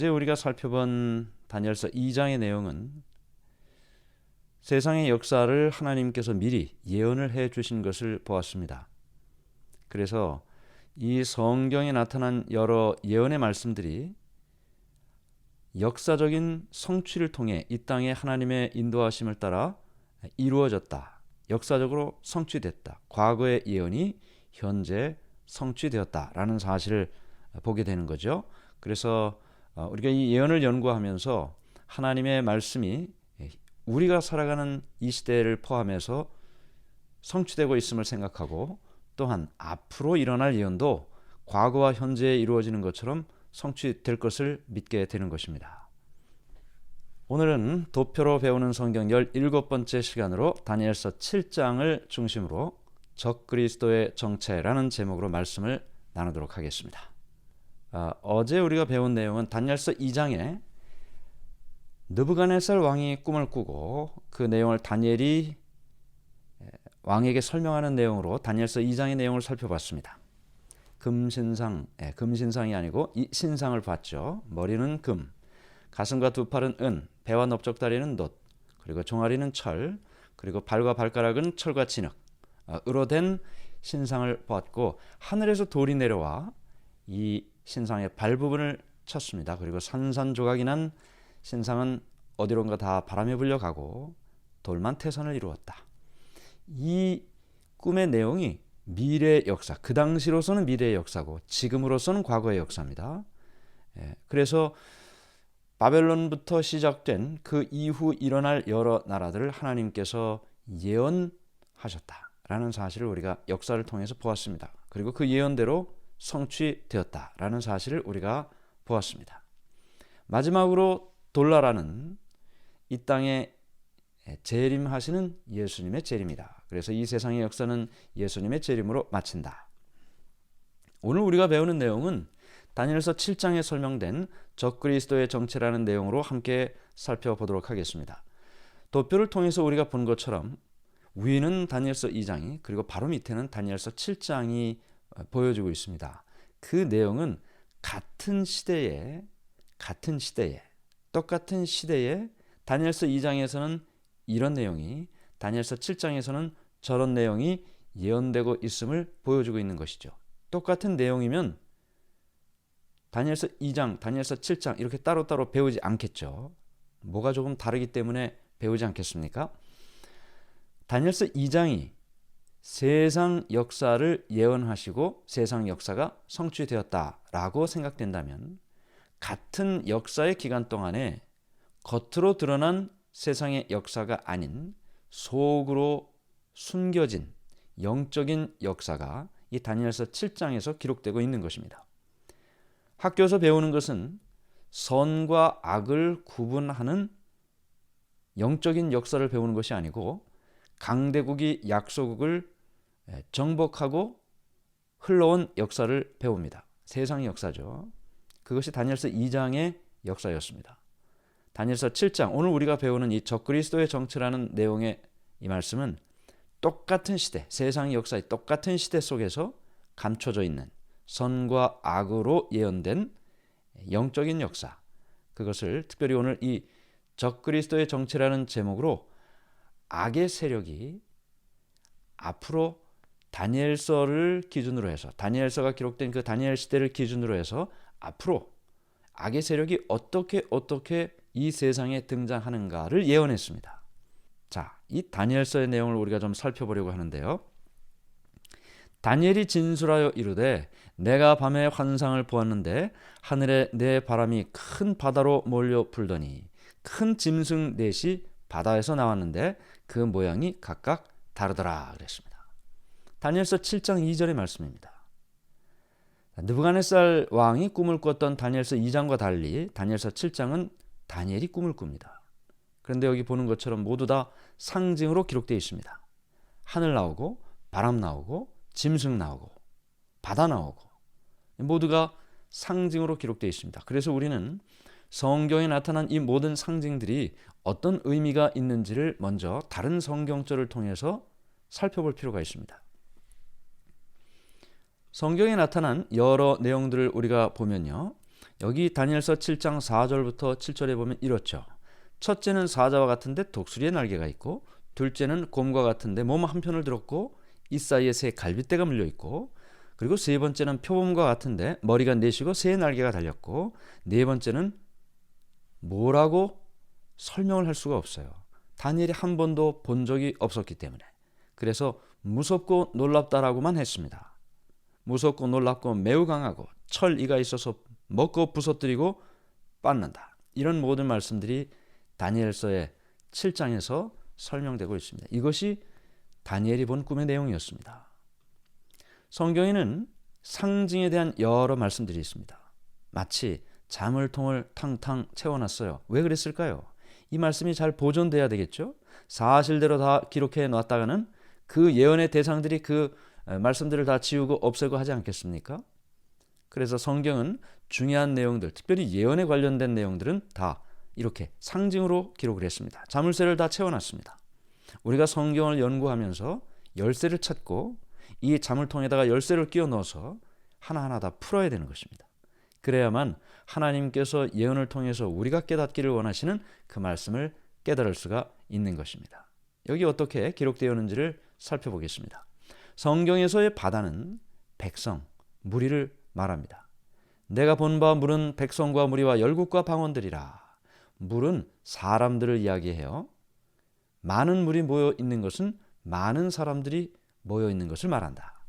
어제 우리가 살펴본 다니엘서 2장의 내용은 세상의 역사를 하나님께서 미리 예언을 해 주신 것을 보았습니다. 그래서 이 성경에 나타난 여러 예언의 말씀들이 역사적인 성취를 통해 이 땅에 하나님의 인도하심을 따라 이루어졌다. 역사적으로 성취됐다. 과거의 예언이 현재 성취되었다라는 사실을 보게 되는 거죠. 그래서 우리가 이 예언을 연구하면서 하나님의 말씀이 우리가 살아가는 이 시대를 포함해서 성취되고 있음을 생각하고 또한 앞으로 일어날 예언도 과거와 현재에 이루어지는 것처럼 성취될 것을 믿게 되는 것입니다. 오늘은 도표로 배우는 성경 17번째 시간으로 다니엘서 7장을 중심으로 적그리스도의 정체라는 제목으로 말씀을 나누도록 하겠습니다. 어제 우리가 배운 내용은 다니엘서 2장에 느부갓네살 왕이 꿈을 꾸고 그 내용을 다니엘이 왕에게 설명하는 내용으로 다니엘서 2장의 내용을 살펴봤습니다. 금신상이 아니고 이 신상을 봤죠. 머리는 금, 가슴과 두 팔은 은, 배와 넓적다리는 놋, 그리고 종아리는 철, 그리고 발과 발가락은 철과 진흙으로 된 신상을 보았고 하늘에서 돌이 내려와 이 신상의 발 부분을 쳤습니다. 그리고 산산조각이 난 신상은 어디론가 다 바람에 불려가고 돌만 태산을 이루었다. 이 꿈의 내용이 미래의 역사, 그 당시로서는 미래의 역사고 지금으로서는 과거의 역사입니다. 그래서 바벨론부터 시작된 그 이후 일어날 여러 나라들을 하나님께서 예언하셨다라는 사실을 우리가 역사를 통해서 보았습니다. 그리고 그 예언대로 성취되었다라는 사실을 우리가 보았습니다. 마지막으로 돌나라는 이 땅에 재림하시는 예수님의 재림이다. 그래서 이 세상의 역사는 예수님의 재림으로 마친다. 오늘 우리가 배우는 내용은 다니엘서 7장에 설명된 적그리스도의 정체라는 내용으로 함께 살펴보도록 하겠습니다. 도표를 통해서 우리가 본 것처럼 위는 다니엘서 2장이 그리고 바로 밑에는 다니엘서 7장이 보여지고 있습니다. 그 내용은 같은 시대에 똑같은 시대에 다니엘서 2장에서는 이런 내용이 다니엘서 7장에서는 저런 내용이 예언되고 있음을 보여주고 있는 것이죠. 똑같은 내용이면 다니엘서 2장, 다니엘서 7장 이렇게 따로따로 배우지 않겠죠. 뭐가 조금 다르기 때문에 배우지 않겠습니까? 다니엘서 2장이 세상 역사를 예언하시고 세상 역사가 성취되었다라고 생각된다면 같은 역사의 기간 동안에 겉으로 드러난 세상의 역사가 아닌 속으로 숨겨진 영적인 역사가 이 다니엘서 7장에서 기록되고 있는 것입니다. 학교에서 배우는 것은 선과 악을 구분하는 영적인 역사를 배우는 것이 아니고 강대국이 약소국을 정복하고 흘러온 역사를 배웁니다. 세상의 역사죠. 그것이 다니엘서 2장의 역사였습니다. 다니엘서 7장, 오늘 우리가 배우는 이 적그리스도의 정체라는 내용의 이 말씀은 똑같은 시대, 세상의 역사의 똑같은 시대 속에서 감춰져 있는 선과 악으로 예언된 영적인 역사, 그것을 특별히 오늘 이 적그리스도의 정체라는 제목으로 악의 세력이 앞으로 다니엘서를 기준으로 해서 다니엘서가 기록된 그 다니엘 시대를 기준으로 해서 앞으로 악의 세력이 어떻게 이 세상에 등장하는가를 예언했습니다. 자, 이 다니엘서의 내용을 우리가 좀 살펴보려고 하는데요. 다니엘이 진술하여 이르되 내가 밤에 환상을 보았는데 하늘에 내 바람이 큰 바다로 몰려 불더니 큰 짐승 넷이 바다에서 나왔는데 그 모양이 각각 다르더라 그랬습니다. 다니엘서 7장 2절의 말씀입니다. 느부갓네살 왕이 꿈을 꿨던 다니엘서 2장과 달리 다니엘서 7장은 다니엘이 꿈을 꿉니다. 그런데 여기 보는 것처럼 모두 다 상징으로 기록되어 있습니다. 하늘 나오고 바람 나오고 짐승 나오고 바다 나오고 모두가 상징으로 기록되어 있습니다. 그래서 우리는 성경에 나타난 이 모든 상징들이 어떤 의미가 있는지를 먼저 다른 성경절을 통해서 살펴볼 필요가 있습니다. 성경에 나타난 여러 내용들을 우리가 보면요, 여기 다니엘서 7장 4절부터 7절에 보면 이렇죠. 첫째는 사자와 같은데 독수리의 날개가 있고, 둘째는 곰과 같은데 몸 한편을 들었고 이 사이에 새 갈빗대가 물려 있고, 그리고 세 번째는 표범과 같은데 머리가 넷이고 새 날개가 달렸고, 네 번째는 뭐라고 설명을 할 수가 없어요. 다니엘이 한 번도 본 적이 없었기 때문에. 그래서 무섭고 놀랍다라고만 했습니다. 무섭고 놀랍고 매우 강하고 철이가 있어서 먹고 부서뜨리고 빻는다. 이런 모든 말씀들이 다니엘서의 7장에서 설명되고 있습니다. 이것이 다니엘이 본 꿈의 내용이었습니다. 성경에는 상징에 대한 여러 말씀들이 있습니다. 마치 자물통을 탕탕 채워놨어요. 왜 그랬을까요? 이 말씀이 잘 보존돼야 되겠죠. 사실대로 다 기록해 놨다가는 그 예언의 대상들이 그 말씀들을 다 지우고 없애고 하지 않겠습니까? 그래서 성경은 중요한 내용들, 특별히 예언에 관련된 내용들은 다 이렇게 상징으로 기록을 했습니다. 자물쇠를 다 채워놨습니다. 우리가 성경을 연구하면서 열쇠를 찾고 이 자물통에다가 열쇠를 끼워 넣어서 하나하나 다 풀어야 되는 것입니다. 그래야만 하나님께서 예언을 통해서 우리가 깨닫기를 원하시는 그 말씀을 깨달을 수가 있는 것입니다. 여기 어떻게 기록되어 있는지를 살펴보겠습니다. 성경에서의 바다는 백성, 무리를 말합니다. 내가 본 바 물은 백성과 무리와 열국과 방언들이라. 물은 사람들을 이야기해요. 많은 물이 모여 있는 것은 많은 사람들이 모여 있는 것을 말한다.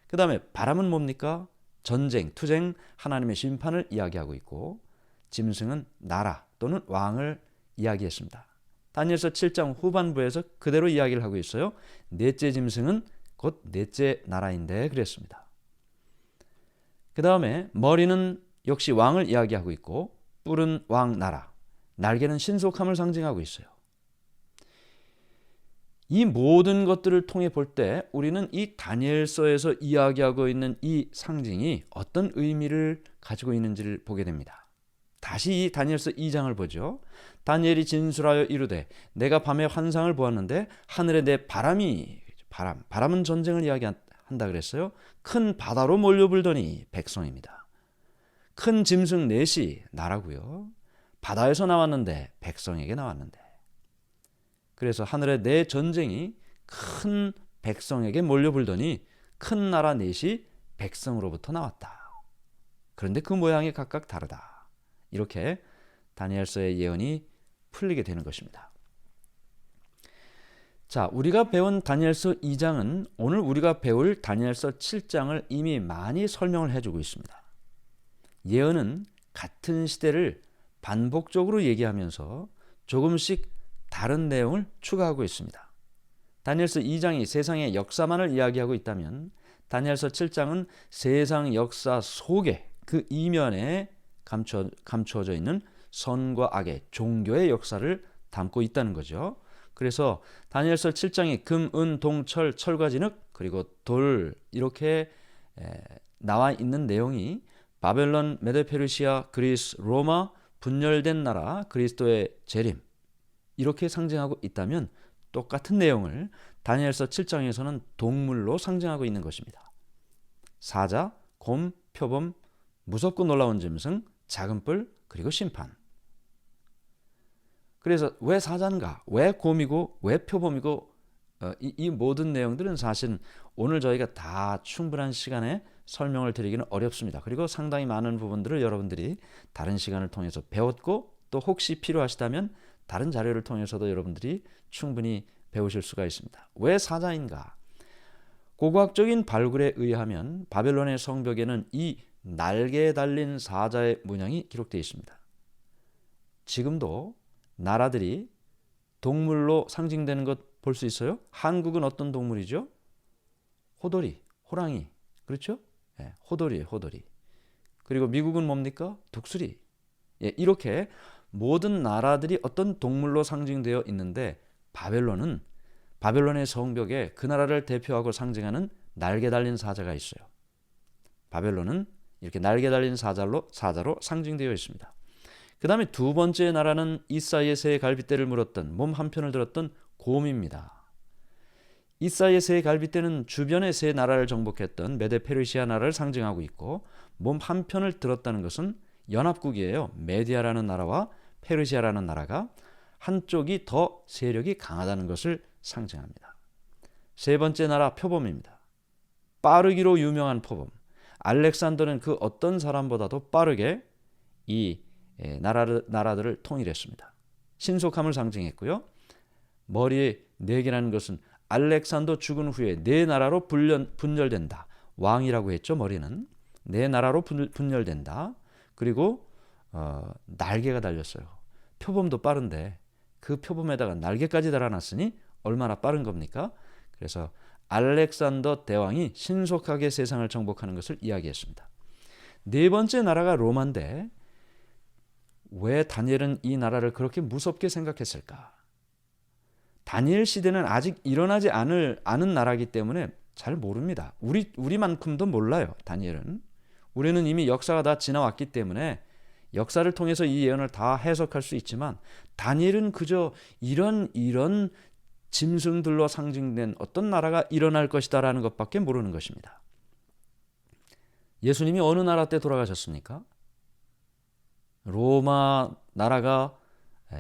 그 다음에 바람은 뭡니까? 전쟁, 투쟁, 하나님의 심판을 이야기하고 있고, 짐승은 나라 또는 왕을 이야기했습니다. 다니엘서 7장 후반부에서 그대로 이야기를 하고 있어요. 넷째 짐승은 곧 넷째 나라인데 그랬습니다. 그 다음에 머리는 역시 왕을 이야기하고 있고, 뿔은 왕 나라, 날개는 신속함을 상징하고 있어요. 이 모든 것들을 통해 볼 때 우리는 이 다니엘서에서 이야기하고 있는 이 상징이 어떤 의미를 가지고 있는지를 보게 됩니다. 다시 이 다니엘서 2장을 보죠. 다니엘이 진술하여 이르되 내가 밤에 환상을 보았는데 하늘에 내 바람은 전쟁을 이야기한다 그랬어요. 큰 바다로 몰려불더니 백성입니다. 큰 짐승 넷이 나라고요. 바다에서 나왔는데 백성에게 나왔는데, 그래서 하늘에 내 전쟁이 큰 백성에게 몰려불더니 큰 나라 넷이 백성으로부터 나왔다. 그런데 그 모양이 각각 다르다. 이렇게 다니엘서의 예언이 풀리게 되는 것입니다. 자, 우리가 배운 다니엘서 2장은 오늘 우리가 배울 다니엘서 7장을 이미 많이 설명을 해주고 있습니다. 예언은 같은 시대를 반복적으로 얘기하면서 조금씩 다른 내용을 추가하고 있습니다. 다니엘서 2장이 세상의 역사만을 이야기하고 있다면 다니엘서 7장은 세상 역사 속에 그 이면에 감추어져 있는 선과 악의 종교의 역사를 담고 있다는 거죠. 그래서 다니엘서 7장이 금, 은, 동, 철과 진흙 그리고 돌 이렇게 나와 있는 내용이 바벨론, 메도페르시아, 그리스, 로마 분열된 나라 그리스도의 재림 이렇게 상징하고 있다면 똑같은 내용을 다니엘서 7장에서는 동물로 상징하고 있는 것입니다. 사자, 곰, 표범, 무섭고 놀라운 짐승, 작은 뿔, 그리고 심판. 그래서 왜 사자인가? 왜 곰이고 왜 표범이고 이 모든 내용들은 사실 오늘 저희가 다 충분한 시간에 설명을 드리기는 어렵습니다. 그리고 상당히 많은 부분들을 여러분들이 다른 시간을 통해서 배웠고 또 혹시 필요하시다면 다른 자료를 통해서도 여러분들이 충분히 배우실 수가 있습니다. 왜 사자인가? 고고학적인 발굴에 의하면 바벨론의 성벽에는 이 날개에 달린 사자의 문양이 기록되어 있습니다. 지금도 나라들이 동물로 상징되는 것 볼 수 있어요? 한국은 어떤 동물이죠? 호돌이, 호랑이. 그렇죠? 네, 호돌이에요, 호돌이. 그리고 미국은 뭡니까? 독수리. 예, 이렇게 모든 나라들이 어떤 동물로 상징되어 있는데 바벨론의 성벽에 그 나라를 대표하고 상징하는 날개 달린 사자가 있어요. 바벨론은 이렇게 날개 달린 사자로 상징되어 있습니다. 그 다음에 두 번째 나라는 이사이의 새 갈빗대를 물었던 몸 한편을 들었던 곰입니다. 이사이의 새 갈빗대는 주변의 세 나라를 정복했던 메데 페르시아 나라를 상징하고 있고 몸 한편을 들었다는 것은 연합국이에요. 메디아라는 나라와 페르시아라는 나라가 한쪽이 더 세력이 강하다는 것을 상징합니다. 세 번째 나라 표범입니다. 빠르기로 유명한 표범. 알렉산더는 그 어떤 사람보다도 빠르게 이 나라들을 통일했습니다. 신속함을 상징했고요. 머리에 네 개라는 것은 알렉산더 죽은 후에 네 나라로 분열된다. 왕이라고 했죠. 머리는 네 나라로 분열된다. 그리고 날개가 달렸어요. 표범도 빠른데 그 표범에다가 날개까지 달아놨으니 얼마나 빠른 겁니까? 그래서 알렉산더 대왕이 신속하게 세상을 정복하는 것을 이야기했습니다. 네 번째 나라가 로마인데 왜 다니엘은 이 나라를 그렇게 무섭게 생각했을까? 다니엘 시대는 아직 일어나지 않은 나라이기 때문에 잘 모릅니다. 우리만큼도 몰라요. 다니엘은. 우리는 이미 역사가 다 지나왔기 때문에 역사를 통해서 이 예언을 다 해석할 수 있지만 다니엘은 그저 이런 짐승들로 상징된 어떤 나라가 일어날 것이다라는 것밖에 모르는 것입니다. 예수님이 어느 나라 때 돌아가셨습니까? 로마 나라가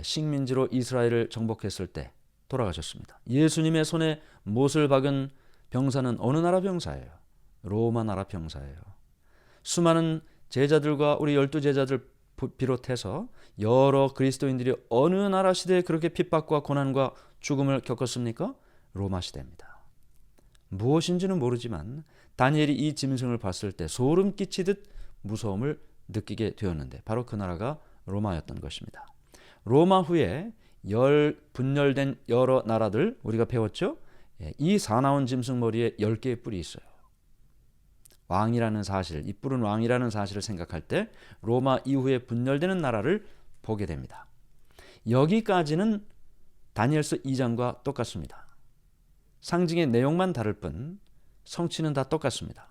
식민지로 이스라엘을 정복했을 때 돌아가셨습니다. 예수님의 손에 못을 박은 병사는 어느 나라 병사예요? 로마 나라 병사예요. 수많은 제자들과 우리 12제자들 비롯해서 여러 그리스도인들이 어느 나라 시대에 그렇게 핍박과 고난과 죽음을 겪었습니까? 로마 시대입니다. 무엇인지는 모르지만 다니엘이 이 짐승을 봤을 때 소름 끼치듯 무서움을 느끼게 되었는데 바로 그 나라가 로마였던 것입니다. 로마 후에 분열된 여러 나라들 우리가 배웠죠? 이 사나운 짐승 머리에 10개의 뿔이 있어요. 왕이라는 사실, 이 뿔은 왕이라는 사실을 생각할 때 로마 이후에 분열되는 나라를 보게 됩니다. 여기까지는 다니엘서 2장과 똑같습니다. 상징의 내용만 다를 뿐 성취는 다 똑같습니다.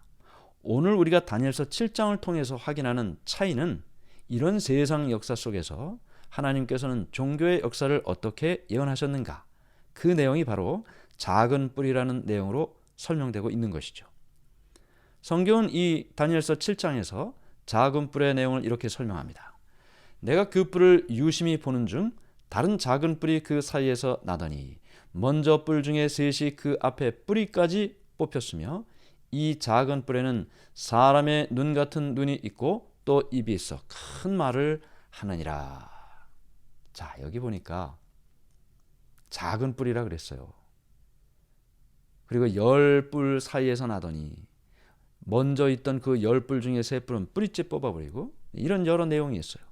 오늘 우리가 다니엘서 7장을 통해서 확인하는 차이는 이런 세상 역사 속에서 하나님께서는 종교의 역사를 어떻게 예언하셨는가? 그 내용이 바로 작은 뿔이라는 내용으로 설명되고 있는 것이죠. 성경은 이 다니엘서 7장에서 작은 뿔의 내용을 이렇게 설명합니다. 내가 그 뿔을 유심히 보는 중 다른 작은 뿔이 그 사이에서 나더니 먼저 뿔 중에 셋이 그 앞에 뿌리까지 뽑혔으며 이 작은 뿔에는 사람의 눈 같은 눈이 있고 또 입이 있어 큰 말을 하느니라. 자, 여기 보니까 작은 뿔이라 그랬어요. 그리고 10뿔 사이에서 나더니 먼저 있던 그 10뿔 중에 3뿔은 뿌리째 뽑아버리고 이런 여러 내용이 있어요.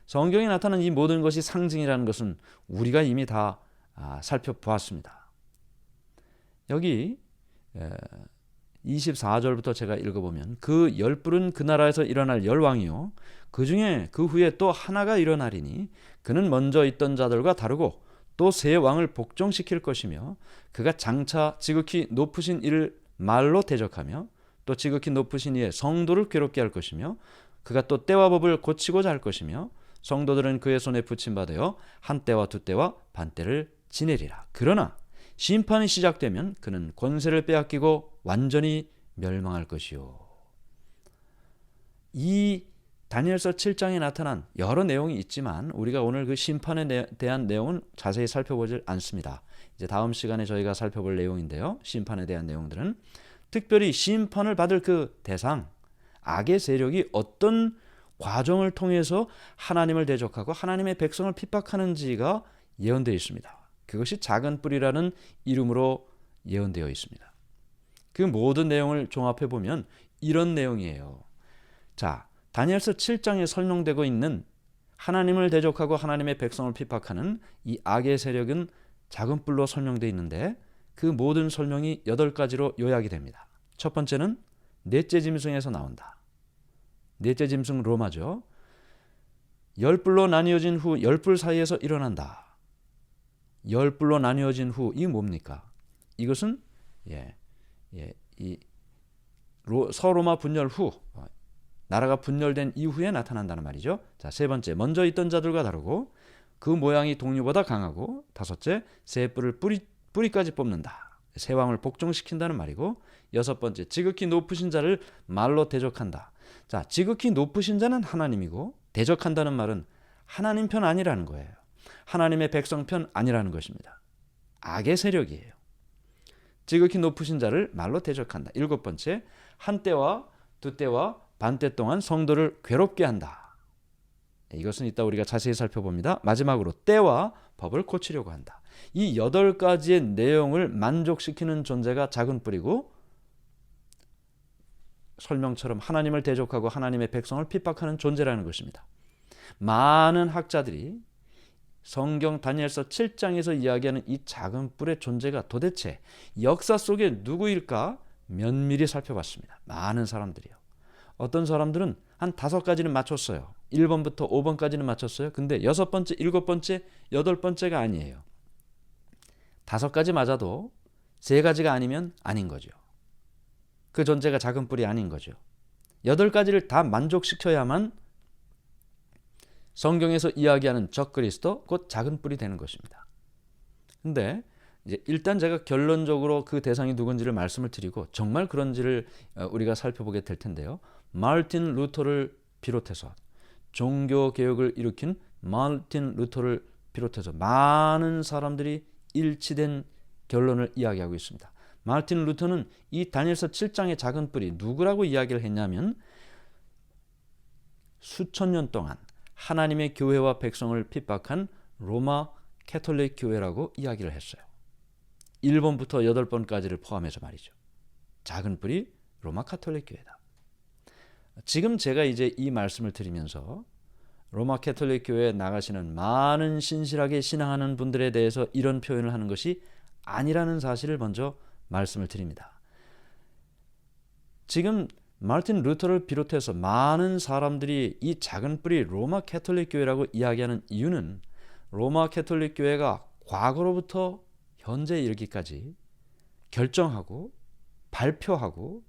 성경에 나타난 이 모든 것이 상징이라는 것은 우리가 이미 다 살펴보았습니다. 여기 24절부터 제가 읽어보면 그 10뿔은 그 나라에서 일어날 열왕이요 그 중에 그 후에 또 하나가 일어나리니 그는 먼저 있던 자들과 다르고 또 새 왕을 복종시킬 것이며 그가 장차 지극히 높으신 이를 말로 대적하며 또 지극히 높으신 이의 성도를 괴롭게 할 것이며 그가 또 때와 법을 고치고자 할 것이며 성도들은 그의 손에 붙임받아 한 때와 두 때와 반 때를 지내리라. 그러나 심판이 시작되면 그는 권세를 빼앗기고 완전히 멸망할 것이요. 이 다니엘서 7장에 나타난 여러 내용이 있지만 우리가 오늘 그 심판에 대한 내용은 자세히 살펴보질 않습니다. 이제 다음 시간에 저희가 살펴볼 내용인데요. 심판에 대한 내용들은 특별히 심판을 받을 그 대상, 악의 세력이 어떤 과정을 통해서 하나님을 대적하고 하나님의 백성을 핍박하는지가 예언되어 있습니다. 그것이 작은 뿔이라는 이름으로 예언되어 있습니다. 그 모든 내용을 종합해 보면 이런 내용이에요. 자, 다니엘서 7장에 설명되고 있는 하나님을 대적하고 하나님의 백성을 핍박하는 이 악의 세력은 작은 뿔로 설명되어 있는데 그 모든 설명이 8가지로 요약이 됩니다. 첫 번째는 넷째 짐승에서 나온다. 넷째 짐승 로마죠. 10뿔로 나뉘어진 후 10뿔 사이에서 일어난다. 10뿔로 나뉘어진 후 이 뭡니까? 이것은 서로마 분열 후 나라가 분열된 이후에 나타난다는 말이죠. 자, 세 번째, 먼저 있던 자들과 다르고 그 모양이 동류보다 강하고 다섯째, 새 뿔을 뿌리까지 뽑는다. 새 왕을 복종시킨다는 말이고 여섯 번째, 지극히 높으신 자를 말로 대적한다. 자, 지극히 높으신 자는 하나님이고 대적한다는 말은 하나님 편 아니라는 거예요. 하나님의 백성 편 아니라는 것입니다. 악의 세력이에요. 지극히 높으신 자를 말로 대적한다. 7번째, 한때와 두때와 반때 동안 성도를 괴롭게 한다. 이것은 이따 우리가 자세히 살펴봅니다. 마지막으로 때와 법을 고치려고 한다. 이 8가지의 내용을 만족시키는 존재가 작은 뿔이고 설명처럼 하나님을 대적하고 하나님의 백성을 핍박하는 존재라는 것입니다. 많은 학자들이 성경 다니엘서 7장에서 이야기하는 이 작은 뿔의 존재가 도대체 역사 속에 누구일까 면밀히 살펴봤습니다. 많은 사람들이요. 어떤 사람들은 한 5가지는 맞췄어요. 1번부터 5번까지는 맞췄어요. 근데 6번째, 7번째, 8번째가 아니에요. 5가지 맞아도 3가지가 아니면 아닌 거죠. 그 존재가 작은 뿔이 아닌 거죠. 8가지를 다 만족시켜야만 성경에서 이야기하는 적그리스도 곧 작은 뿔이 되는 것입니다. 근데 이제 일단 제가 결론적으로 그 대상이 누군지를 말씀을 드리고 정말 그런지를 우리가 살펴보게 될 텐데요. 마르틴 루터를 비롯해서 종교 개혁을 일으킨 마르틴 루터를 비롯해서 많은 사람들이 일치된 결론을 이야기하고 있습니다. 마르틴 루터는 이 다니엘서 7장의 작은 뿔이 누구라고 이야기를 했냐면 수천 년 동안 하나님의 교회와 백성을 핍박한 로마 캐톨릭 교회라고 이야기를 했어요. 1번부터 8번까지를 포함해서 말이죠. 작은 뿔이 로마 카톨릭 교회다. 지금 제가 이제 이 말씀을 드리면서 로마 캐톨릭 교회에 나가시는 많은 신실하게 신앙하는 분들에 대해서 이런 표현을 하는 것이 아니라는 사실을 먼저 말씀을 드립니다. 지금 마르틴 루터를 비롯해서 많은 사람들이 이 작은 뿔이 로마 캐톨릭 교회라고 이야기하는 이유는 로마 캐톨릭 교회가 과거로부터 현재 이르기까지 결정하고 발표하고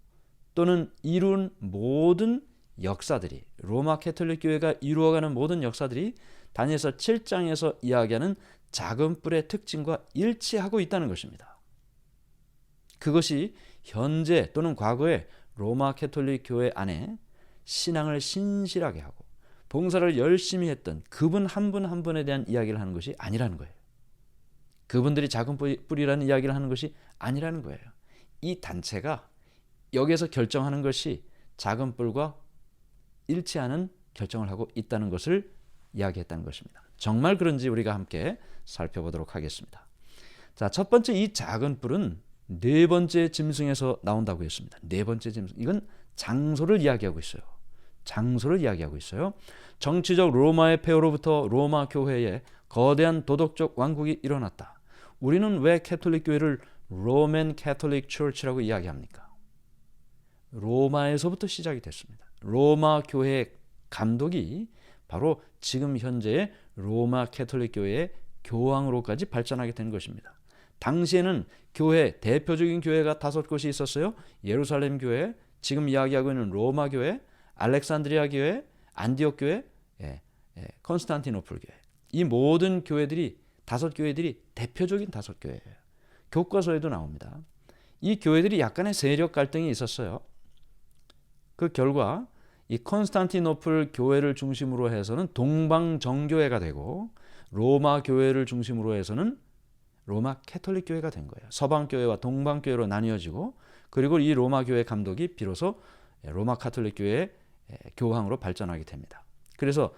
또는 이룬 모든 역사들이 로마 캐톨릭 교회가 이루어가는 모든 역사들이 다니엘서 7장에서 이야기하는 작은 뿔의 특징과 일치하고 있다는 것입니다. 그것이 현재 또는 과거에 로마 캐톨릭 교회 안에 신앙을 신실하게 하고 봉사를 열심히 했던 그분 한 분 한 분에 대한 이야기를 하는 것이 아니라는 거예요. 그분들이 작은 뿔이라는 이야기를 하는 것이 아니라는 거예요. 이 단체가 여기에서 결정하는 것이 작은 뿔과 일치하는 결정을 하고 있다는 것을 이야기했다는 것입니다. 정말 그런지 우리가 함께 살펴보도록 하겠습니다. 자, 첫 번째 이 작은 뿔은 4번째 짐승에서 나온다고 했습니다. 4번째 짐승. 이건 장소를 이야기하고 있어요. 장소를 이야기하고 있어요. 정치적 로마의 폐허로부터 로마 교회에 거대한 도덕적 왕국이 일어났다. 우리는 왜 캐톨릭 교회를 로맨 캐톨릭 처치라고 이야기합니까? 로마에서부터 시작이 됐습니다. 로마 교회의 감독이 바로 지금 현재의 로마 캐톨릭 교회의 교황으로까지 발전하게 된 것입니다. 당시에는 교회, 대표적인 교회가 5곳이 있었어요. 예루살렘 교회, 지금 이야기하고 있는 로마 교회, 알렉산드리아 교회, 안디옥 교회, 콘스탄티노플 교회. 이 모든 교회들이 5교회들이 대표적인 5교회예요. 교과서에도 나옵니다. 이 교회들이 약간의 세력 갈등이 있었어요. 그 결과 이 콘스탄티노플 교회를 중심으로 해서는 동방 정교회가 되고 로마 교회를 중심으로 해서는 로마 캐톨릭 교회가 된 거예요. 서방 교회와 동방 교회로 나뉘어지고 그리고 이 로마 교회 감독이 비로소 로마 카톨릭 교회의 교황으로 발전하게 됩니다. 그래서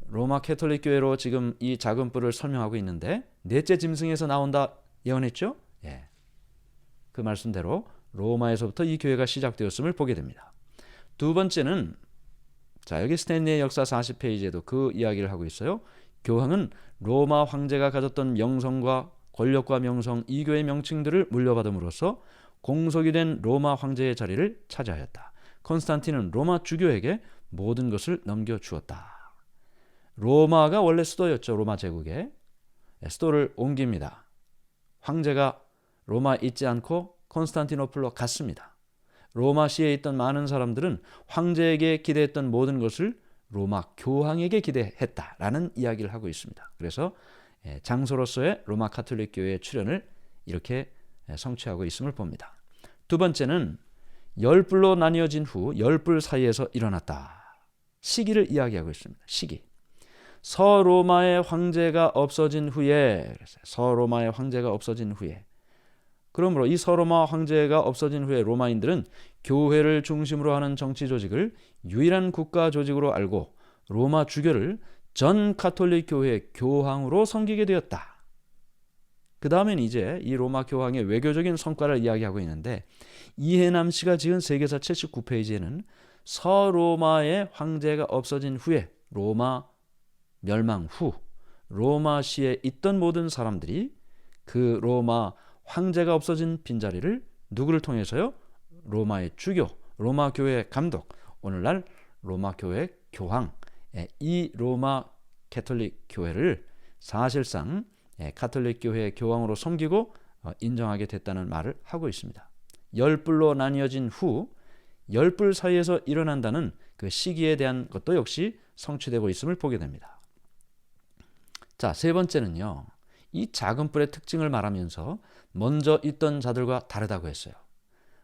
로마 캐톨릭 교회로 지금 이 작은 뿔을 설명하고 있는데 넷째 짐승에서 나온다 예언했죠? 예. 그 말씀대로 로마에서부터 이 교회가 시작되었음을 보게 됩니다. 두 번째는 자, 여기 스탠리의 역사 40페이지에도 그 이야기를 하고 있어요. 교황은 로마 황제가 가졌던 명성과 권력과 명성, 이교의 명칭들을 물려받음으로써 공석이 된 로마 황제의 자리를 차지하였다. 콘스탄틴은 로마 주교에게 모든 것을 넘겨주었다. 로마가 원래 수도였죠. 로마 제국의 수도를 옮깁니다. 황제가 로마에 있지 않고 콘스탄티노플로 갔습니다. 로마시에 있던 많은 사람들은 황제에게 기대했던 모든 것을 로마 교황에게 기대했다라는 이야기를 하고 있습니다. 그래서 장소로서의 로마 카톨릭 교회의 출현을 이렇게 성취하고 있음을 봅니다. 두 번째는 열불로 나뉘어진 후 열불 사이에서 일어났다. 시기를 이야기하고 있습니다. 시기. 서로마의 황제가 없어진 후에, 서로마의 황제가 없어진 후에, 그러므로 이 서로마 황제가 없어진 후에 로마인들은 교회를 중심으로 하는 정치 조직을 유일한 국가 조직으로 알고 로마 주교를 전 가톨릭 교회의 교황으로 섬기게 되었다. 그 다음엔 이제 이 로마 교황의 외교적인 성과를 이야기하고 있는데, 이해남 씨가 지은 세계사 79페이지에는 서로마의 황제가 없어진 후에, 로마 멸망 후 로마시에 있던 모든 사람들이 그 로마 황제가 없어진 빈자리를 누구를 통해서요? 로마의 주교, 로마 교회의 감독, 오늘날 로마 교회의 교황, 이 로마 가톨릭 교회를 사실상 가톨릭 교회의 교황으로 섬기고 인정하게 됐다는 말을 하고 있습니다. 열불로 나뉘어진 후 열불 사이에서 일어난다는 그 시기에 대한 것도 역시 성취되고 있음을 보게 됩니다. 자, 세 번째는요. 이 작은 뿔의 특징을 말하면서 먼저 있던 자들과 다르다고 했어요.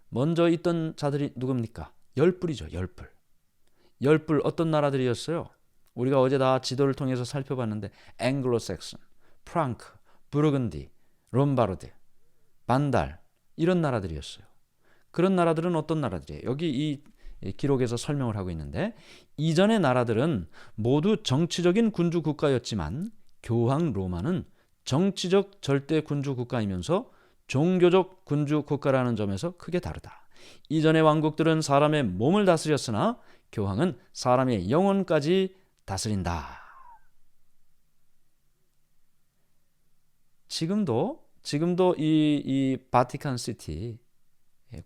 먼저 있던 자들이 누굽니까? 열뿔이죠. 열뿔. 열뿔 어떤 나라들이었어요? 우리가 어제 다 지도를 통해서 살펴봤는데 앵글로색슨, 프랑크, 부르근디, 롬바르드, 반달 이런 나라들이었어요. 그런 나라들은 어떤 나라들이에요? 여기 이 기록에서 설명을 하고 있는데, 이전의 나라들은 모두 정치적인 군주 국가였지만 교황 로마는 정치적 절대 군주 국가이면서 종교적 군주 국가라는 점에서 크게 다르다. 이전의 왕국들은 사람의 몸을 다스렸으나 교황은 사람의 영혼까지 다스린다. 지금도 이 바티칸 시티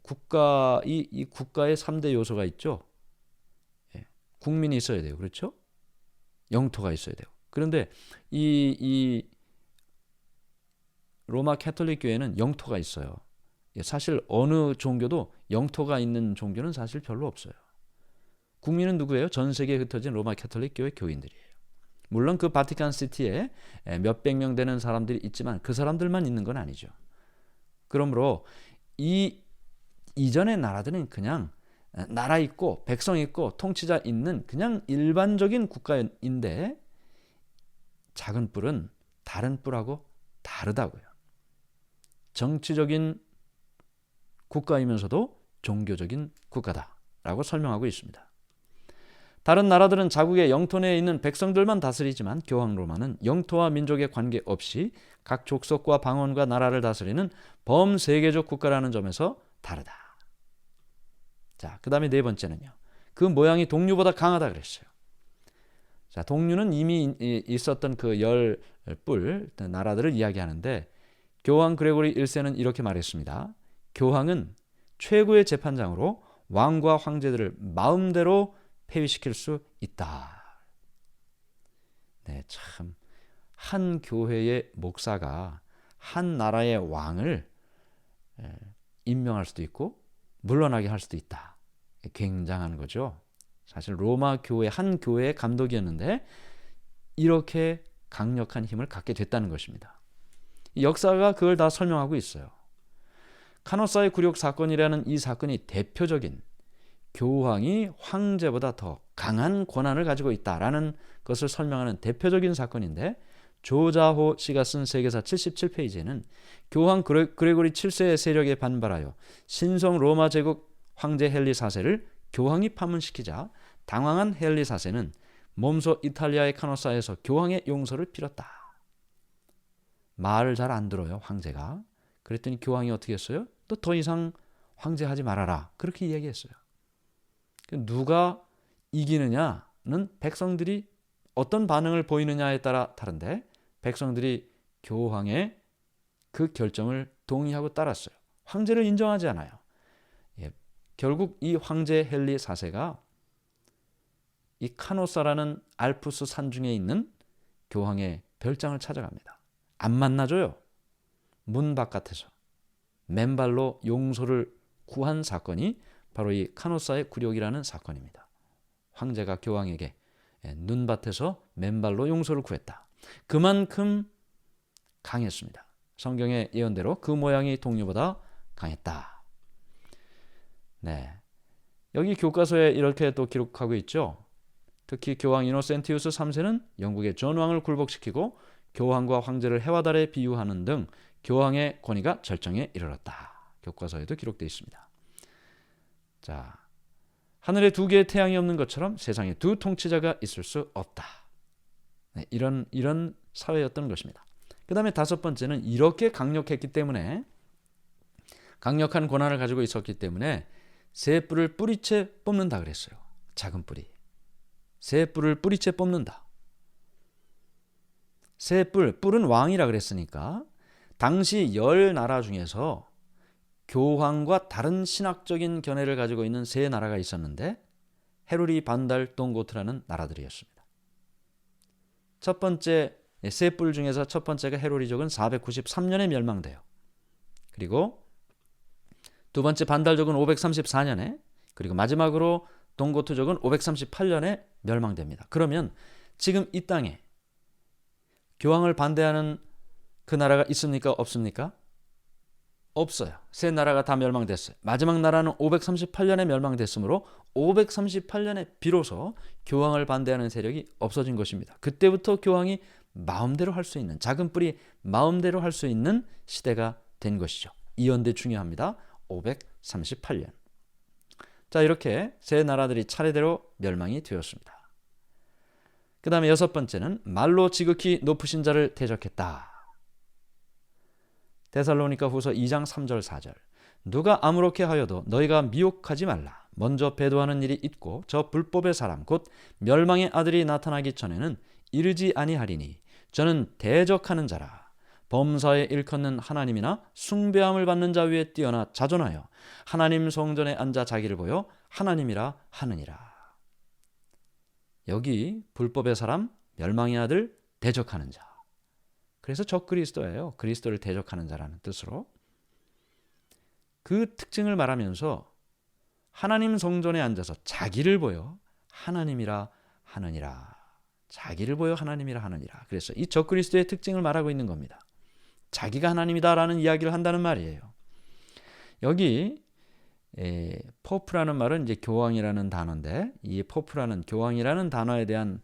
국가, 이 국가의 3대 요소가 있죠. 국민이 있어야 돼요. 그렇죠? 영토가 있어야 돼요. 그런데 이 로마 가톨릭 교회는 영토가 있어요. 사실 어느 종교도 영토가 있는 종교는 사실 별로 없어요. 국민은 누구예요? 전 세계에 흩어진 로마 가톨릭 교회 교인들이에요. 물론 그 바티칸 시티에 몇백 명 되는 사람들이 있지만 그 사람들만 있는 건 아니죠. 그러므로 이전의 나라들은 그냥 나라 있고 백성 있고 통치자 있는 그냥 일반적인 국가인데, 작은 뿔은 다른 뿔하고 다르다고요. 정치적인 국가이면서도 종교적인 국가다라고 설명하고 있습니다. 다른 나라들은 자국의 영토 내에 있는 백성들만 다스리지만 교황 로마는 영토와 민족에 관계없이 각 족속과 방언과 나라를 다스리는 범세계적 국가라는 점에서 다르다. 자, 그 다음에 네 번째는요. 그 모양이 동류보다 강하다 그랬어요. 자, 동류는 이미 있었던 그 열뿔 나라들을 이야기하는데, 교황 그레고리 1세는 이렇게 말했습니다. 교황은 최고의 재판장으로 왕과 황제들을 마음대로 폐위시킬 수 있다. 네, 참 한 교회의 목사가 한 나라의 왕을 임명할 수도 있고 물러나게 할 수도 있다. 굉장한 거죠. 사실 로마 교회 한 교회의 감독이었는데 이렇게 강력한 힘을 갖게 됐다는 것입니다. 역사가 그걸 다 설명하고 있어요. 카노사의 굴욕 사건이라는 이 사건이 대표적인 교황이 황제보다 더 강한 권한을 가지고 있다라는 것을 설명하는 대표적인 사건인데, 조자호 씨가 쓴 세계사 77페이지에는 교황 그레고리 7세의 세력에 반발하여 신성 로마 제국 황제 헨리 4세를 교황이 파문시키자 당황한 헨리 4세는 몸소 이탈리아의 카노사에서 교황의 용서를 빌었다. 말을 잘 안 들어요, 황제가. 그랬더니 교황이 어떻게 했어요? 또 더 이상 황제 하지 말아라. 그렇게 이야기했어요. 누가 이기느냐는 백성들이 어떤 반응을 보이느냐에 따라 다른데, 백성들이 교황의 그 결정을 동의하고 따랐어요. 황제를 인정하지 않아요. 결국 이 황제 헨리 4세가 이 카노사라는 알프스 산중에 있는 교황의 별장을 찾아갑니다. 안 만나줘요. 문 바깥에서 맨발로 용서를 구한 사건이 바로 이 카노사의 굴욕이라는 사건입니다. 황제가 교황에게 눈밭에서 맨발로 용서를 구했다. 그만큼 강했습니다. 성경의 예언대로 그 모양이 동류보다 강했다. 네. 여기 교과서에 이렇게 또 기록하고 있죠. 특히 교황 이노센티우스 3세는 영국의 존 왕을 굴복시키고 교황과 황제를 해와 달에 비유하는 등 교황의 권위가 절정에 이르렀다. 교과서에도 기록되어 있습니다. 자, 하늘에 두 개의 태양이 없는 것처럼 세상에 두 통치자가 있을 수 없다. 네, 이런 사회였던 것입니다. 그 다음에 다섯 번째는 이렇게 강력했기 때문에, 강력한 권한을 가지고 있었기 때문에 새 뿔을 뿌리채 뽑는다 그랬어요. 작은 뿌리. 새 뿔을 뿌리채 뽑는다. 새 뿔은 왕이라 그랬으니까 당시 10나라 중에서 교황과 다른 신학적인 견해를 가지고 있는 세 나라가 있었는데 헤루리, 반달, 동고트라는 나라들이었습니다. 첫 번째 세 뿔 중에서 첫 번째가 헤루리족은 493년에 멸망돼요. 그리고 두 번째 반달족은 534년에, 그리고 마지막으로 동고트족은 538년에 멸망됩니다. 그러면 지금 이 땅에 교황을 반대하는 그 나라가 있습니까? 없습니까? 없어요. 세 나라가 다 멸망됐어요. 마지막 나라는 538년에 멸망됐으므로 538년에 비로소 교황을 반대하는 세력이 없어진 것입니다. 그때부터 교황이 마음대로 할 수 있는, 작은 뿔이 마음대로 할 수 있는 시대가 된 것이죠. 이 연대 중요합니다. 538년. 자, 이렇게 세 나라들이 차례대로 멸망이 되었습니다. 그 다음에 여섯 번째는 말로 지극히 높으신 자를 대적했다. 데살로니가 후서 2장 3절 4절. 누가 아무렇게 하여도 너희가 미혹하지 말라. 먼저 배도하는 일이 있고 저 불법의 사람 곧 멸망의 아들이 나타나기 전에는 이르지 아니하리니 저는 대적하는 자라. 범사에 일컫는 하나님이나 숭배함을 받는 자 위에 뛰어나 자존하여 하나님 성전에 앉아 자기를 보여 하나님이라 하느니라. 여기 불법의 사람, 멸망의 아들, 대적하는 자. 그래서 적그리스도예요. 그리스도를 대적하는 자라는 뜻으로. 그 특징을 말하면서 하나님 성전에 앉아서 자기를 보여 하나님이라 하느니라. 자기를 보여 하나님이라 하느니라. 그래서 이 적그리스도의 특징을 말하고 있는 겁니다. 자기가 하나님이다라는 이야기를 한다는 말이에요. 여기 포프라는 말은 이제 교황이라는 단어인데, 이 포프라는 교황이라는 단어에 대한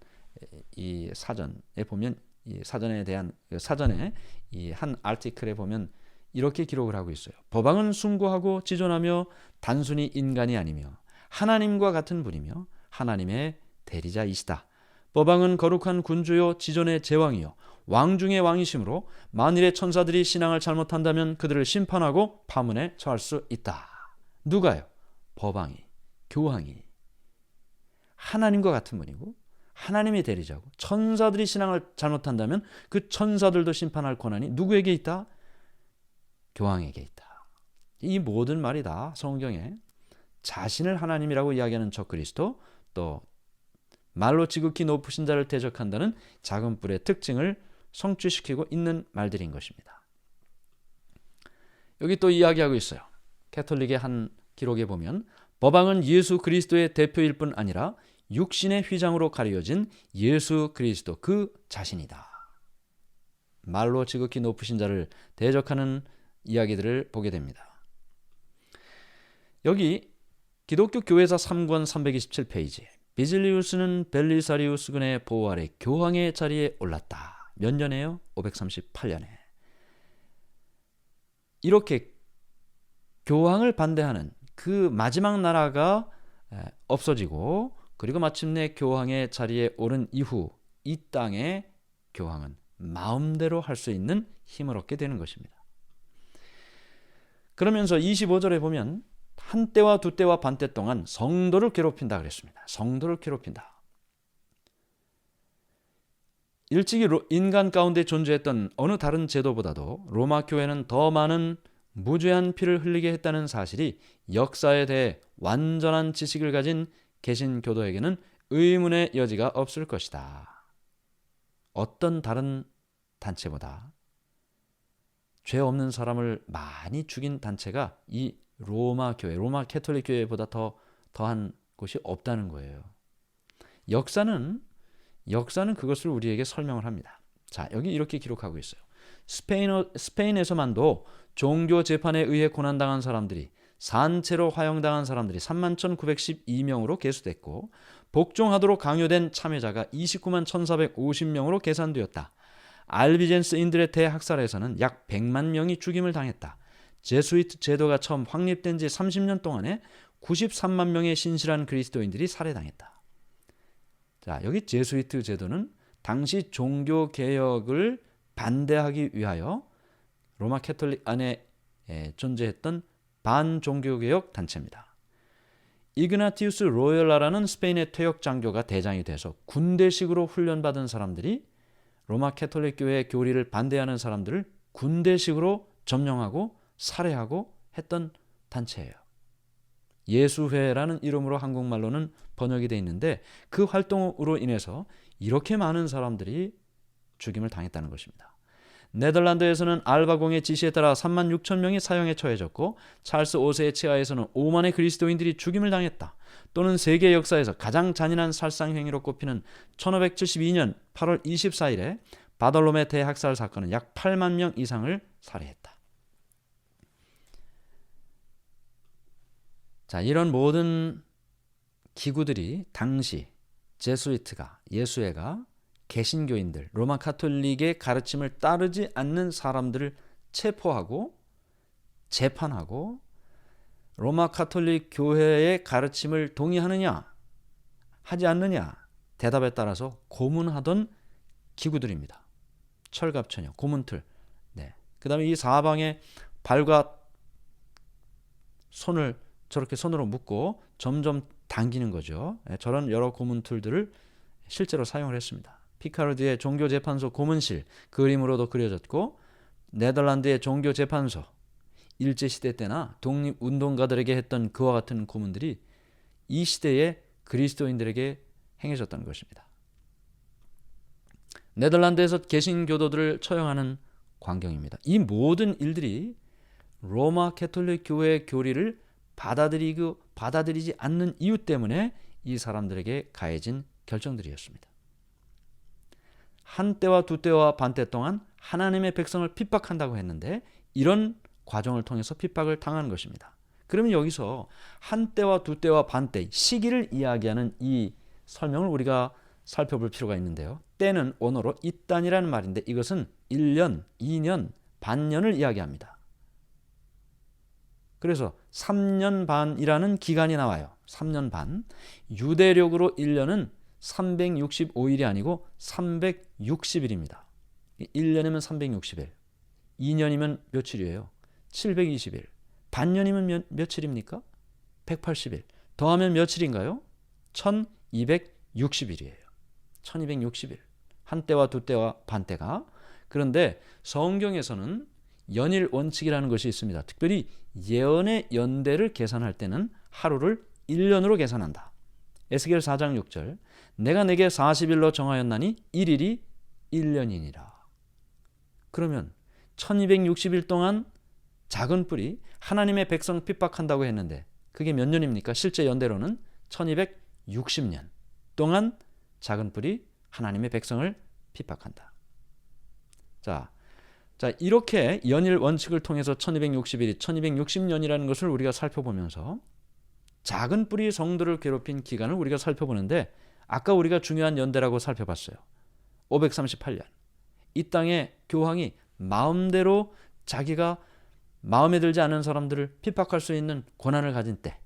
이 사전에 보면, 이 사전에 대한 사전에 이 한 아티클에 보면 이렇게 기록을 하고 있어요. 법왕은 숭고하고 지존하며 단순히 인간이 아니며 하나님과 같은 분이며 하나님의 대리자이시다. 법왕은 거룩한 군주요 지존의 제왕이요 왕 중의 왕이시므로 만일의 천사들이 신앙을 잘못한다면 그들을 심판하고 파문에 처할 수 있다. 누가요? 법왕이, 교황이 하나님과 같은 분이고 하나님의 대리자고, 천사들이 신앙을 잘못한다면 그 천사들도 심판할 권한이 누구에게 있다? 교황에게 있다. 이 모든 말이 다 성경에 자신을 하나님이라고 이야기하는 적그리스도, 또 말로 지극히 높으신 자를 대적한다는 작은 뿔의 특징을 성취시키고 있는 말들인 것입니다. 여기 또 이야기하고 있어요. 캐톨릭의 한 기록에 보면 법왕은 예수 그리스도의 대표일 뿐 아니라 육신의 휘장으로 가려진 예수 그리스도 그 자신이다. 말로 지극히 높으신 자를 대적하는 이야기들을 보게 됩니다. 여기 기독교 교회사 3권 327페이지. 비질리우스는 벨리사리우스군의 보호 아래 교황의 자리에 올랐다. 몇 년에요? 538년에. 이렇게 교황을 반대하는 그 마지막 나라가 없어지고, 그리고 마침내 교황의 자리에 오른 이후 이 땅에 교황은 마음대로 할 수 있는 힘을 얻게 되는 것입니다. 그러면서 25절에 보면 한때와 두때와 반때 동안 성도를 괴롭힌다 그랬습니다. 성도를 괴롭힌다. 일찍이 인간 가운데 존재했던 어느 다른 제도보다도 로마 교회는 더 많은 무죄한 피를 흘리게 했다는 사실이 역사에 대해 완전한 지식을 가진 개신교도에게는 의문의 여지가 없을 것이다. 어떤 다른 단체보다 죄 없는 사람을 많이 죽인 단체가 이 로마 교회, 로마 캐톨릭 교회보다 더한 곳이 없다는 거예요. 역사는 그것을 우리에게 설명을 합니다. 자, 여기 이렇게 기록하고 있어요. 스페인에서만도 종교 재판에 의해 고난당한 사람들이 산채로 화형당한 사람들이 31,912명으로 계수됐고 복종하도록 강요된 참여자가 29만 1,450명으로 계산되었다. 알비젠스인들의 대학살에서는 약 100만 명이 죽임을 당했다. 제수이트 제도가 처음 확립된 지 30년 동안에 93만 명의 신실한 그리스도인들이 살해당했다. 자, 여기 제수이트 제도는 당시 종교개혁을 반대하기 위하여 로마 캐톨릭 안에 존재했던 반종교개혁 단체입니다. 이그나티우스 로열라라는 스페인의 퇴역 장교가 대장이 돼서 군대식으로 훈련받은 사람들이 로마 캐톨릭 교회의 교리를 반대하는 사람들을 군대식으로 점령하고 살해하고 했던 단체예요. 예수회라는 이름으로 한국말로는 번역이 되어 있는데 그 활동으로 인해서 이렇게 많은 사람들이 죽임을 당했다는 것입니다. 네덜란드에서는 알바공의 지시에 따라 3만 6천 명이 사형에 처해졌고 찰스 5세의 치하에서는 5만의 그리스도인들이 죽임을 당했다. 또는 세계 역사에서 가장 잔인한 살상행위로 꼽히는 1572년 8월 24일에 바돌롬의 대학살 사건은 약 8만 명 이상을 살해했다. 자, 이런 모든 기구들이 당시 제수이트가, 예수회가 개신교인들, 로마 카톨릭의 가르침을 따르지 않는 사람들을 체포하고 재판하고 로마 카톨릭 교회의 가르침을 동의하느냐 하지 않느냐 대답에 따라서 고문하던 기구들입니다. 철갑처녀, 고문틀. 네. 그다음에 이 사방에 발과 손을 저렇게 손으로 묶고 점점 당기는 거죠. 네. 저런 여러 고문툴들을 실제로 사용을 했습니다. 피카르디의 종교재판소 고문실 그림으로도 그려졌고 네덜란드의 종교재판소 일제시대 때나 독립운동가들에게 했던 그와 같은 고문들이 이 시대의 그리스도인들에게 행해졌다는 것입니다. 네덜란드에서 개신교도들을 처형하는 광경입니다. 이 모든 일들이 로마 캐톨릭 교회의 교리를 받아들이지 않는 이유 때문에 이 사람들에게 가해진 결정들이었습니다. 한때와 두때와 반때 동안 하나님의 백성을 핍박한다고 했는데 이런 과정을 통해서 핍박을 당한 것입니다. 그러면 여기서 한때와 두때와 반때 시기를 이야기하는 이 설명을 우리가 살펴볼 필요가 있는데요. 때는 원어로 이단이라는 말인데 이것은 1년, 2년, 반년을 이야기합니다. 그래서 3년 반이라는 기간이 나와요. 3년 반. 유대력으로 1년은 365일이 아니고 360일입니다. 1년이면 360일. 2년이면 며칠이에요? 720일. 반년이면 며칠입니까? 180일. 더하면 며칠인가요? 1260일이에요. 1260일. 한때와 두때와 반때가. 그런데 성경에서는 연일 원칙이라는 것이 있습니다. 특별히 예언의 연대를 계산할 때는 하루를 1년으로 계산한다. 에스겔 4장 6절 내가 내게 40일로 정하였나니 1일이 1년이니라. 그러면 1260일 동안 작은 뿔이 하나님의 백성 핍박한다고 했는데 그게 몇 년입니까? 실제 연대로는 1260년 동안 작은 뿔이 하나님의 백성을 핍박한다. 자, 이렇게 연일 원칙을 통해서 1260일이 1260년이라는 것을 우리가 살펴보면서 작은 뿔이 성도를 괴롭힌 기간을 우리가 살펴보는데 아까 우리가 중요한 연대라고 살펴봤어요. 538년. 이 땅에 교황이 마음대로 자기가 마음에 들지 않은 사람들을 핍박할 수 있는 권한을 가진 때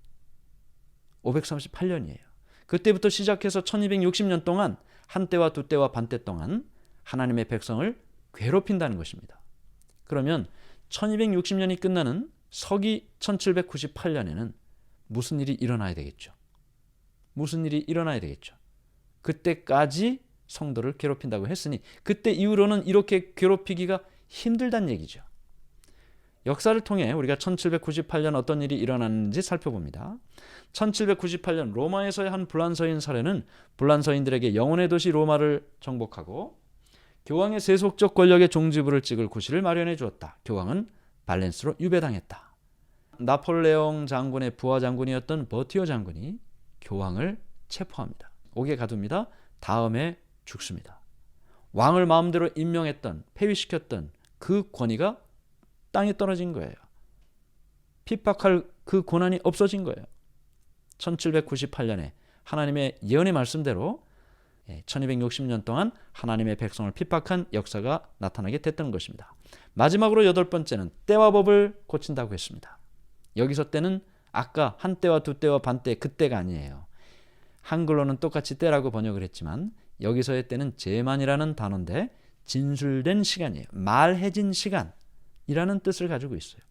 538년이에요. 그때부터 시작해서 1260년 동안 한때와 두때와 반때 동안 하나님의 백성을 괴롭힌다는 것입니다. 그러면 1260년이 끝나는 서기 1798년에는 무슨 일이 일어나야 되겠죠? 무슨 일이 일어나야 되겠죠? 그때까지 성도를 괴롭힌다고 했으니 그때 이후로는 이렇게 괴롭히기가 힘들다는 얘기죠. 역사를 통해 우리가 1798년 어떤 일이 일어났는지 살펴봅니다. 1798년 로마에서의 한 불란서인 사례는 불란서인들에게 영혼의 도시 로마를 정복하고 교황의 세속적 권력의 종지부를 찍을 구실을 마련해 주었다. 교황은 발렌스로 유배당했다. 나폴레옹 장군의 부하 장군이었던 버티오 장군이 교황을 체포합니다. 옥에 가둡니다. 다음에 죽습니다. 왕을 마음대로 임명했던, 폐위시켰던 그 권위가 땅에 떨어진 거예요. 핍박할 그 고난이 없어진 거예요. 1798년에 하나님의 예언의 말씀대로 1260년 동안 하나님의 백성을 핍박한 역사가 나타나게 됐던 것입니다. 마지막으로 8번째는 때와 법을 고친다고 했습니다. 여기서 때는 아까 한 때와 두 때와 반 때 그 때가 아니에요. 한글로는 똑같이 때라고 번역을 했지만 여기서의 때는 제만이라는 단어인데 진술된 시간이에요. 말해진 시간이라는 뜻을 가지고 있어요.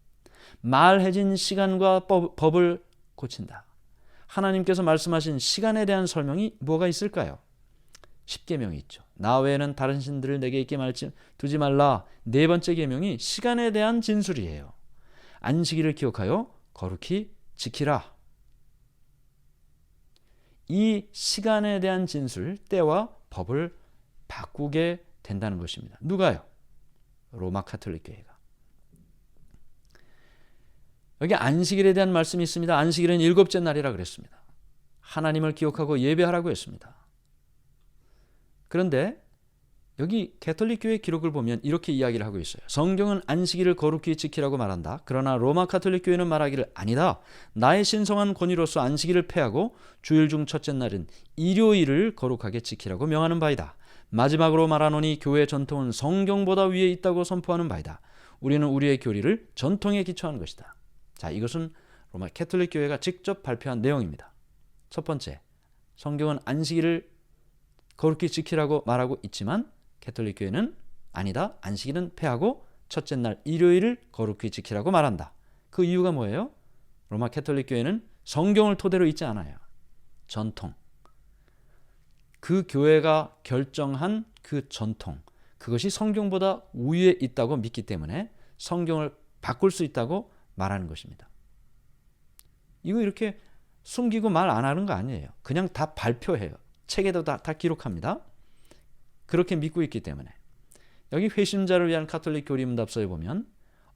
말해진 시간과 법을 고친다. 하나님께서 말씀하신 시간에 대한 설명이 뭐가 있을까요? 십계명이 있죠. 나 외에는 다른 신들을 내게 있게 두지 말라. 네 번째 계명이 시간에 대한 진술이에요. 안식일을 기억하여 거룩히 지키라. 이 시간에 대한 진술, 때와 법을 바꾸게 된다는 것입니다. 누가요? 로마 가톨릭 교회가. 여기 안식일에 대한 말씀이 있습니다. 안식일은 7째 날이라 그랬습니다. 하나님을 기억하고 예배하라고 했습니다. 그런데 여기 가톨릭 교회 기록을 보면 이렇게 이야기를 하고 있어요. 성경은 안식일을 거룩히 지키라고 말한다. 그러나 로마 가톨릭 교회는 말하기를 아니다. 나의 신성한 권위로서 안식일을 폐하고 주일 중 첫째 날인 일요일을 거룩하게 지키라고 명하는 바이다. 마지막으로 말하노니 교회의 전통은 성경보다 위에 있다고 선포하는 바이다. 우리는 우리의 교리를 전통에 기초한 것이다. 자, 이것은 로마 가톨릭 교회가 직접 발표한 내용입니다. 첫 번째, 성경은 안식일을 거룩히 지키라고 말하고 있지만 가톨릭 교회는 아니다. 안식일은 폐하고 첫째 날 일요일을 거룩히 지키라고 말한다. 그 이유가 뭐예요? 로마 가톨릭 교회는 성경을 토대로 있지 않아요. 전통. 그 교회가 결정한 그 전통. 그것이 성경보다 위에 있다고 믿기 때문에 성경을 바꿀 수 있다고 말하는 것입니다. 이거 이렇게 숨기고 말 안 하는 거 아니에요. 그냥 다 발표해요. 책에도 다 기록합니다. 그렇게 믿고 있기 때문에. 여기 회심자를 위한 가톨릭 교리문답서에 보면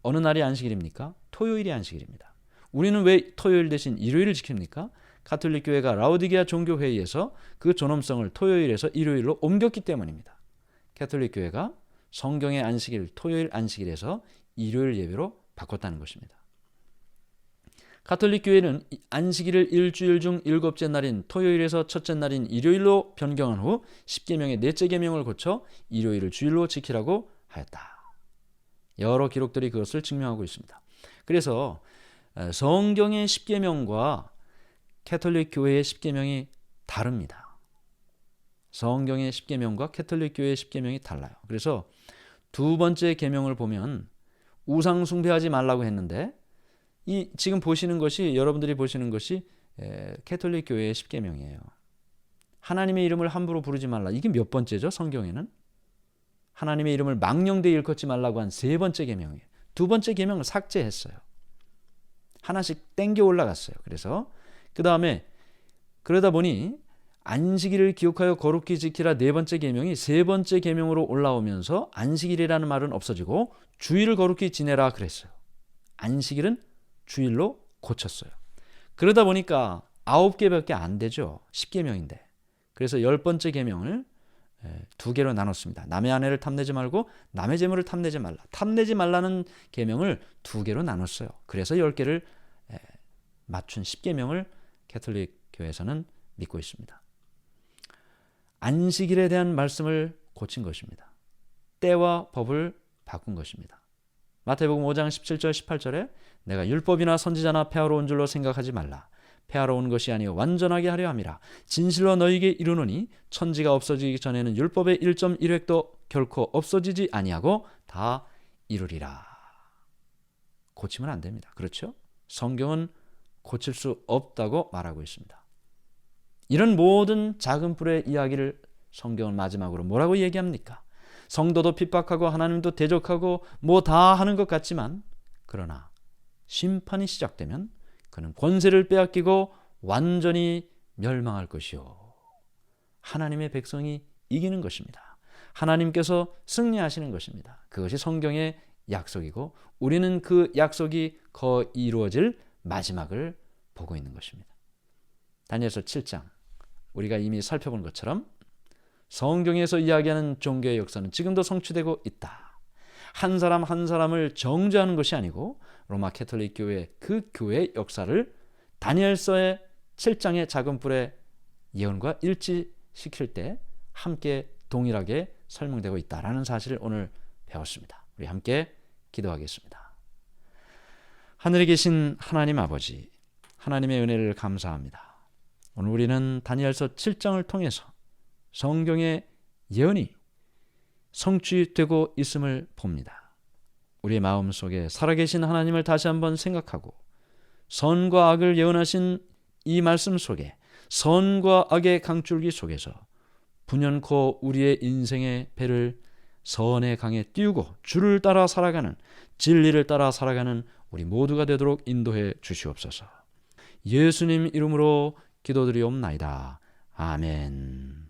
어느 날이 안식일입니까? 토요일이 안식일입니다. 우리는 왜 토요일 대신 일요일을 지킵니까? 가톨릭 교회가 라오디게아 종교회의에서 그 존엄성을 토요일에서 일요일로 옮겼기 때문입니다. 가톨릭 교회가 성경의 안식일, 토요일 안식일에서 일요일 예배로 바꿨다는 것입니다. 가톨릭 교회는 안식일을 일주일 중 7째 날인 토요일에서 첫째 날인 일요일로 변경한 후 십계명의 넷째 계명을 고쳐 일요일을 주일로 지키라고 하였다. 여러 기록들이 그것을 증명하고 있습니다. 그래서 성경의 십계명과 가톨릭 교회의 십계명이 다릅니다. 성경의 십계명과 가톨릭 교회의 십계명이 달라요. 그래서 두 번째 계명을 보면 우상 숭배하지 말라고 했는데 이 지금 보시는 것이 여러분들이 보시는 것이 가톨릭 교회의 십계명이에요. 하나님의 이름을 함부로 부르지 말라. 이게 몇 번째죠? 성경에는 하나님의 이름을 망령되이 일컫지 말라고 한 세 번째 계명이에요. 두 번째 계명을 삭제했어요. 하나씩 땡겨 올라갔어요. 그래서 그 다음에 그러다 보니 안식일을 기억하여 거룩히 지키라 네 번째 계명이 세 번째 계명으로 올라오면서 안식일이라는 말은 없어지고 주일을 거룩히 지내라 그랬어요. 안식일은 주일로 고쳤어요. 그러다 보니까 9개밖에 안 되죠. 10계명인데. 그래서 10번째 계명을 2개로 나눴습니다. 남의 아내를 탐내지 말고 남의 재물을 탐내지 말라. 탐내지 말라는 계명을 2개로 나눴어요. 그래서 10개를 맞춘 10계명을 가톨릭 교회에서는 믿고 있습니다. 안식일에 대한 말씀을 고친 것입니다. 때와 법을 바꾼 것입니다. 마태복음 5장 17절 18절에 내가 율법이나 선지자나 폐하러 온 줄로 생각하지 말라. 폐하러 온 것이 아니요 완전하게 하려 함이라. 진실로 너희에게 이르노니 천지가 없어지기 전에는 율법의 1.1획도 결코 없어지지 아니하고 다 이루리라. 고치면 안 됩니다. 그렇죠? 성경은 고칠 수 없다고 말하고 있습니다. 이런 모든 작은 뿔의 이야기를 성경은 마지막으로 뭐라고 얘기합니까? 성도도 핍박하고 하나님도 대적하고 뭐 다 하는 것 같지만 그러나 심판이 시작되면 그는 권세를 빼앗기고 완전히 멸망할 것이요. 하나님의 백성이 이기는 것입니다. 하나님께서 승리하시는 것입니다. 그것이 성경의 약속이고 우리는 그 약속이 거의 이루어질 마지막을 보고 있는 것입니다. 다니엘서 7장 우리가 이미 살펴본 것처럼 성경에서 이야기하는 종교의 역사는 지금도 성취되고 있다. 한 사람 한 사람을 정죄하는 것이 아니고 로마 캐톨릭 교회 그 교회의 역사를 다니엘서의 7장의 작은 뿔의 예언과 일치시킬 때 함께 동일하게 설명되고 있다라는 사실을 오늘 배웠습니다. 우리 함께 기도하겠습니다. 하늘에 계신 하나님 아버지, 하나님의 은혜를 감사합니다. 오늘 우리는 다니엘서 7장을 통해서 성경의 예언이 성취되고 있음을 봅니다. 우리의 마음속에 살아계신 하나님을 다시 한번 생각하고 선과 악을 예언하신 이 말씀 속에 선과 악의 강줄기 속에서 분연코 우리의 인생의 배를 선의 강에 띄우고 주를 따라 살아가는, 진리를 따라 살아가는 우리 모두가 되도록 인도해 주시옵소서. 예수님 이름으로 기도드리옵나이다. 아멘.